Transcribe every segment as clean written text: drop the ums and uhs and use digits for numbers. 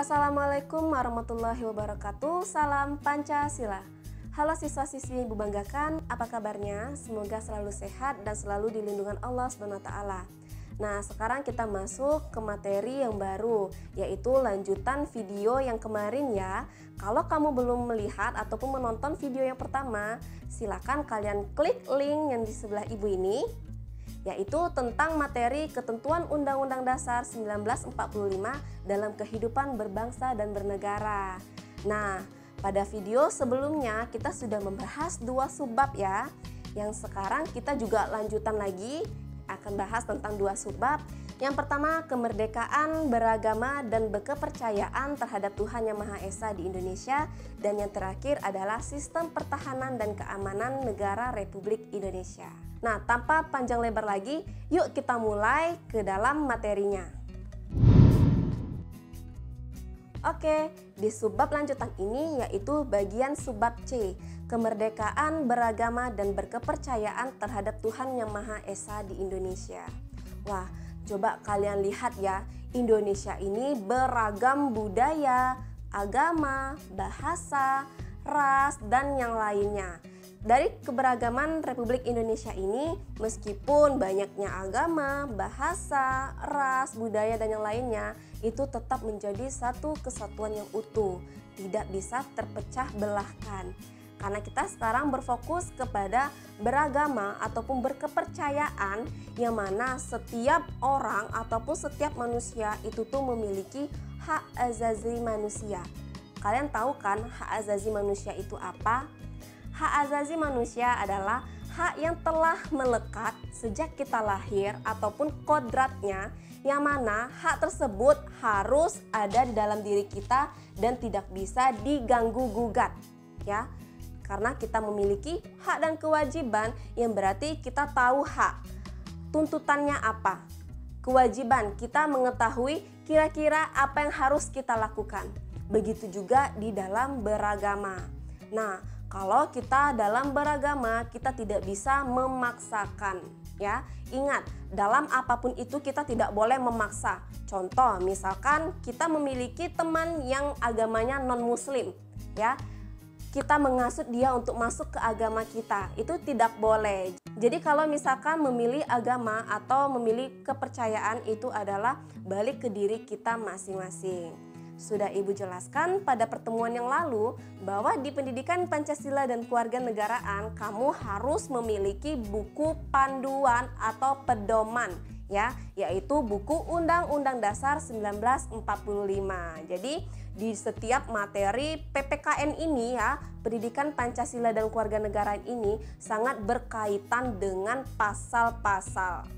Assalamualaikum warahmatullahi wabarakatuh. Salam Pancasila. Halo siswa-siswi Ibu banggakan, apa kabarnya? Semoga selalu sehat dan selalu dilindungi Allah SWT. Nah, sekarang kita masuk ke materi yang baru, yaitu lanjutan video yang kemarin ya. Kalau kamu belum melihat ataupun menonton video yang pertama, silakan kalian klik link yang di sebelah Ibu ini, yaitu tentang materi ketentuan Undang-Undang Dasar 1945 dalam kehidupan berbangsa dan bernegara. Nah, pada video sebelumnya kita sudah membahas 2 subbab ya. Yang sekarang kita juga lanjutan lagi akan bahas tentang 2 subbab. Yang pertama, kemerdekaan beragama dan berkepercayaan terhadap Tuhan Yang Maha Esa di Indonesia. Dan yang terakhir adalah sistem pertahanan dan keamanan negara Republik Indonesia. Nah, tanpa panjang lebar lagi, yuk kita mulai ke dalam materinya. Oke, di subbab lanjutan ini yaitu bagian subbab C, kemerdekaan beragama dan berkepercayaan terhadap Tuhan Yang Maha Esa di Indonesia. Wah, coba kalian lihat ya, Indonesia ini beragam budaya, agama, bahasa, ras, dan yang lainnya. Dari keberagaman Republik Indonesia ini, meskipun banyaknya agama, bahasa, ras, budaya, dan yang lainnya, itu tetap menjadi satu kesatuan yang utuh, tidak bisa terpecah belahkan. Karena kita sekarang berfokus kepada beragama ataupun berkepercayaan, yang mana setiap orang ataupun setiap manusia itu tuh memiliki hak azazi manusia. Kalian tahu kan hak azazi manusia itu apa? Hak azazi manusia adalah hak yang telah melekat sejak kita lahir ataupun kodratnya, yang mana hak tersebut harus ada di dalam diri kita dan tidak bisa diganggu-gugat ya. Karena kita memiliki hak dan kewajiban, yang berarti kita tahu hak. Tuntutannya apa? Kewajiban kita mengetahui kira-kira apa yang harus kita lakukan. Begitu juga di dalam beragama. Nah, kalau kita dalam beragama, kita tidak bisa memaksakan ya. Ingat, dalam apapun itu kita tidak boleh memaksa. Contoh, misalkan kita memiliki teman yang agamanya non-muslim ya. Kita menghasut dia untuk masuk ke agama kita, itu tidak boleh. Jadi kalau misalkan memilih agama atau memilih kepercayaan, itu adalah balik ke diri kita masing-masing. Sudah Ibu jelaskan pada pertemuan yang lalu bahwa di pendidikan Pancasila dan Kewarganegaraan kamu harus memiliki buku panduan atau pedoman ya, yaitu buku Undang-Undang Dasar 1945. Jadi di setiap materi PPKN ini ya, pendidikan Pancasila dan Kewarganegaraan ini sangat berkaitan dengan pasal-pasal.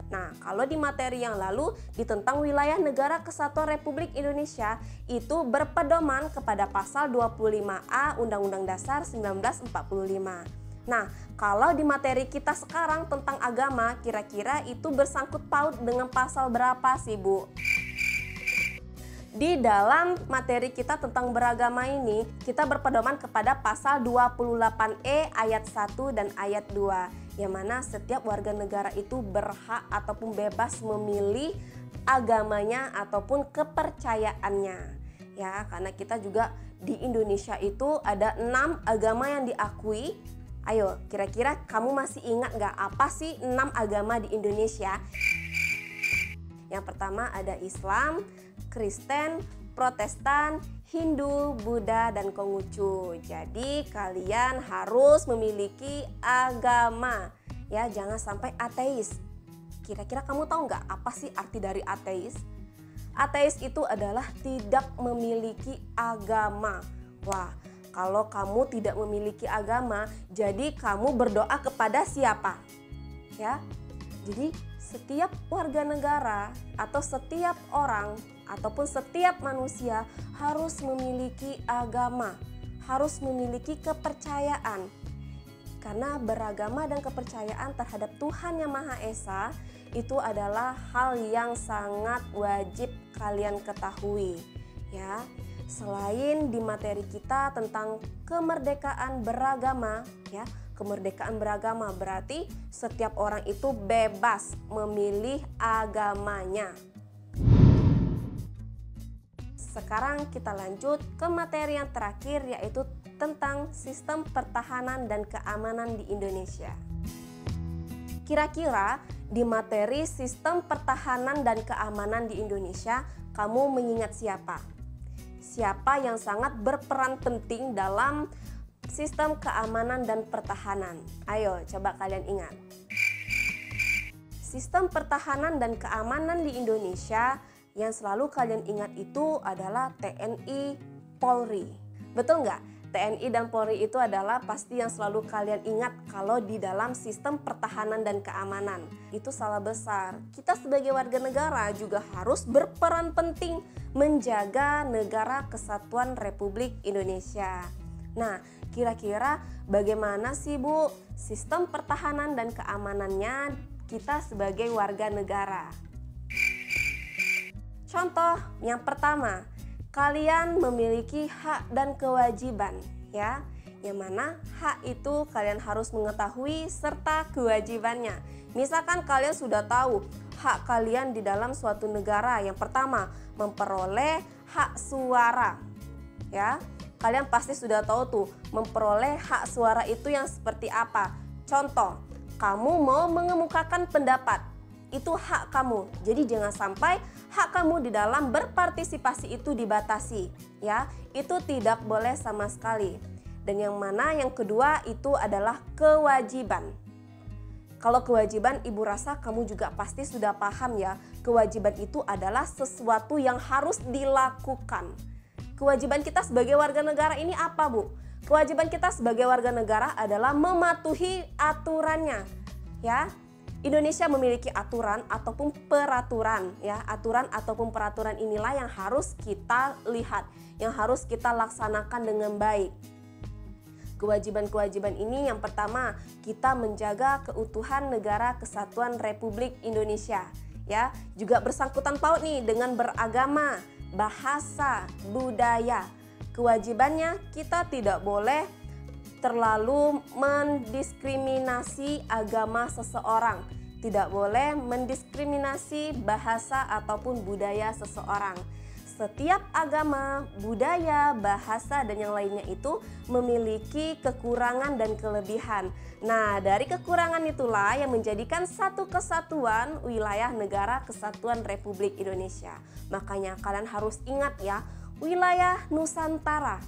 Nah, kalau di materi yang lalu di tentang wilayah negara kesatuan Republik Indonesia, itu berpedoman kepada pasal 25A Undang-Undang Dasar 1945. Nah, kalau di materi kita sekarang tentang agama, kira-kira itu bersangkut paut dengan pasal berapa sih, Bu? Di dalam materi kita tentang beragama ini, kita berpedoman kepada pasal 28E ayat 1 dan ayat 2, yang mana setiap warga negara itu berhak ataupun bebas memilih agamanya ataupun kepercayaannya. Ya, karena kita juga di Indonesia itu ada 6 agama yang diakui. Ayo, kira-kira kamu masih ingat nggak apa sih 6 agama di Indonesia? Yang pertama ada Islam, Kristen, Protestan, Hindu, Buddha, dan Konghucu. Jadi kalian harus memiliki agama ya, jangan sampai ateis. Kira-kira kamu tahu nggak apa sih arti dari ateis? Ateis itu adalah tidak memiliki agama. Wah, kalau kamu tidak memiliki agama, jadi kamu berdoa kepada siapa? Ya. Jadi setiap warga negara atau setiap orang ataupun setiap manusia harus memiliki agama, harus memiliki kepercayaan. Karena beragama dan kepercayaan terhadap Tuhan Yang Maha Esa itu adalah hal yang sangat wajib kalian ketahui ya. Selain di materi kita tentang kemerdekaan beragama ya, kemerdekaan beragama berarti setiap orang itu bebas memilih agamanya. sekarang kita lanjut ke materi yang terakhir, yaitu tentang sistem pertahanan dan keamanan di Indonesia. Kira-kira di materi sistem pertahanan dan keamanan di Indonesia, kamu mengingat siapa? Siapa yang sangat berperan penting dalam sistem keamanan dan pertahanan? Ayo, coba kalian ingat. Sistem pertahanan dan keamanan di Indonesia yang selalu kalian ingat itu adalah TNI, Polri. Betul nggak? TNI dan Polri itu adalah pasti yang selalu kalian ingat kalau di dalam sistem pertahanan dan keamanan. Itu salah besar. Kita sebagai warga negara juga harus berperan penting menjaga negara kesatuan Republik Indonesia. Nah, kira-kira bagaimana sih Bu sistem pertahanan dan keamanannya kita sebagai warga negara? Contoh yang pertama, kalian memiliki hak dan kewajiban, ya. Yang mana hak itu kalian harus mengetahui serta kewajibannya. Misalkan kalian sudah tahu hak kalian di dalam suatu negara. Yang pertama, memperoleh hak suara, ya. Kalian pasti sudah tahu tuh, memperoleh hak suara itu yang seperti apa. Contoh, kamu mau mengemukakan pendapat, itu hak kamu. Jadi jangan sampai hak kamu di dalam berpartisipasi itu dibatasi, ya. Itu tidak boleh sama sekali. Dan yang mana yang kedua itu adalah kewajiban. Kalau kewajiban, ibu rasa kamu juga pasti sudah paham ya. Kewajiban itu adalah sesuatu yang harus dilakukan. Kewajiban kita sebagai warga negara ini apa, Bu? Kewajiban kita sebagai warga negara adalah mematuhi aturannya, ya. Indonesia memiliki aturan ataupun peraturan, ya. Aturan ataupun peraturan inilah yang harus kita lihat, yang harus kita laksanakan dengan baik. Kewajiban-kewajiban ini yang pertama, kita menjaga keutuhan negara kesatuan Republik Indonesia, ya. Juga bersangkutan paut nih dengan beragama, bahasa, budaya. Kewajibannya kita tidak boleh terlalu mendiskriminasi agama seseorang, tidak boleh mendiskriminasi bahasa ataupun budaya seseorang. Setiap agama, budaya, bahasa, dan yang lainnya itu memiliki kekurangan dan kelebihan. Nah, dari kekurangan itulah yang menjadikan satu kesatuan wilayah negara kesatuan Republik Indonesia. Makanya kalian harus ingat ya, wilayah Nusantara.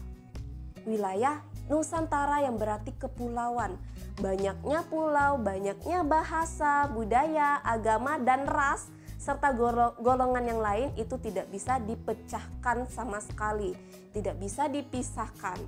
Wilayah Nusantara yang berarti kepulauan. Banyaknya pulau, banyaknya bahasa, budaya, agama, dan ras, serta golongan yang lain itu tidak bisa dipecahkan sama sekali. Tidak bisa dipisahkan.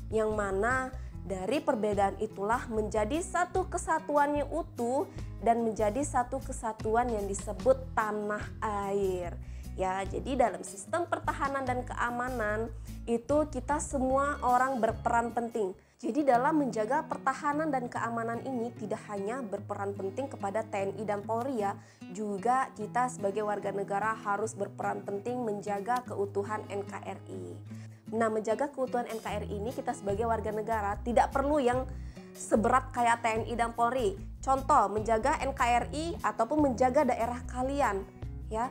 Yang mana dari perbedaan itulah menjadi satu kesatuan yang utuh dan menjadi satu kesatuan yang disebut tanah air. Ya, jadi dalam sistem pertahanan dan keamanan itu kita semua orang berperan penting. Jadi dalam menjaga pertahanan dan keamanan ini tidak hanya berperan penting kepada TNI dan Polri ya, juga kita sebagai warga negara harus berperan penting menjaga keutuhan NKRI. Nah, menjaga keutuhan NKRI ini kita sebagai warga negara tidak perlu yang seberat kayak TNI dan Polri. Contoh, menjaga NKRI ataupun menjaga daerah kalian, ya.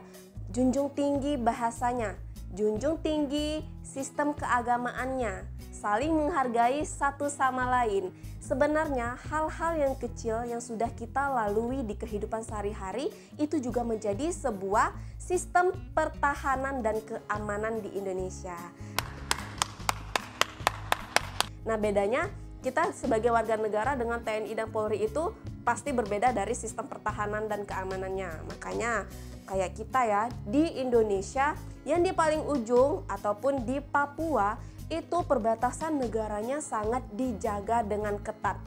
Junjung tinggi bahasanya, junjung tinggi sistem keagamaannya, saling menghargai satu sama lain. Sebenarnya hal-hal yang kecil yang sudah kita lalui di kehidupan sehari-hari itu juga menjadi sebuah sistem pertahanan dan keamanan di Indonesia. Nah, bedanya kita sebagai warga negara dengan TNI dan Polri itu pasti berbeda dari sistem pertahanan dan keamanannya. Makanya kayak kita ya di Indonesia yang di paling ujung ataupun di Papua itu perbatasan negaranya sangat dijaga dengan ketat.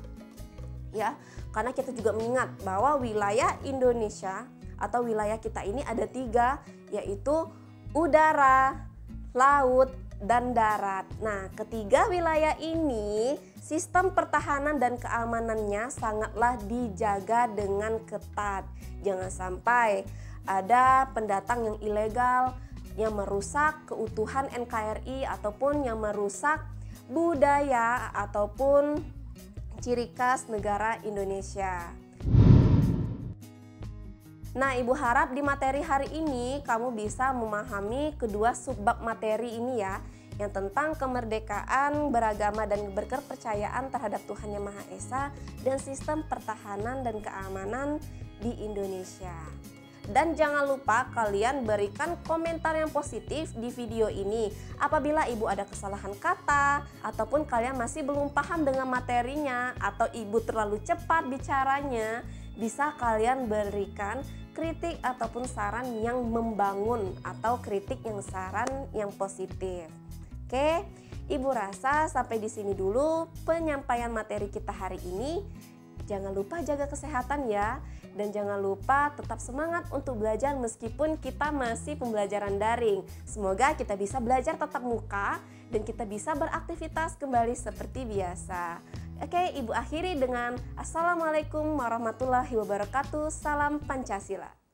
Ya, karena kita juga mengingat bahwa wilayah Indonesia atau wilayah kita ini ada 3, yaitu udara, laut, dan darat. Nah, ketiga wilayah ini sistem pertahanan dan keamanannya sangatlah dijaga dengan ketat. Jangan sampai ada pendatang yang ilegal yang merusak keutuhan NKRI ataupun yang merusak budaya ataupun ciri khas negara Indonesia. Nah, Ibu harap di materi hari ini kamu bisa memahami kedua subbab materi ini ya, yang tentang kemerdekaan beragama dan berkepercayaan terhadap Tuhan Yang Maha Esa dan sistem pertahanan dan keamanan di Indonesia. Dan jangan lupa kalian berikan komentar yang positif di video ini. Apabila Ibu ada kesalahan kata, ataupun kalian masih belum paham dengan materinya, atau Ibu terlalu cepat bicaranya, bisa kalian berikan kritik ataupun saran yang membangun, atau kritik yang saran yang positif. Oke, Ibu rasa sampai di sini dulu penyampaian materi kita hari ini. Jangan lupa jaga kesehatan ya. Dan jangan lupa tetap semangat untuk belajar meskipun kita masih pembelajaran daring. Semoga kita bisa belajar tatap muka dan kita bisa beraktivitas kembali seperti biasa. Oke, Ibu akhiri dengan Assalamualaikum warahmatullahi wabarakatuh. Salam Pancasila.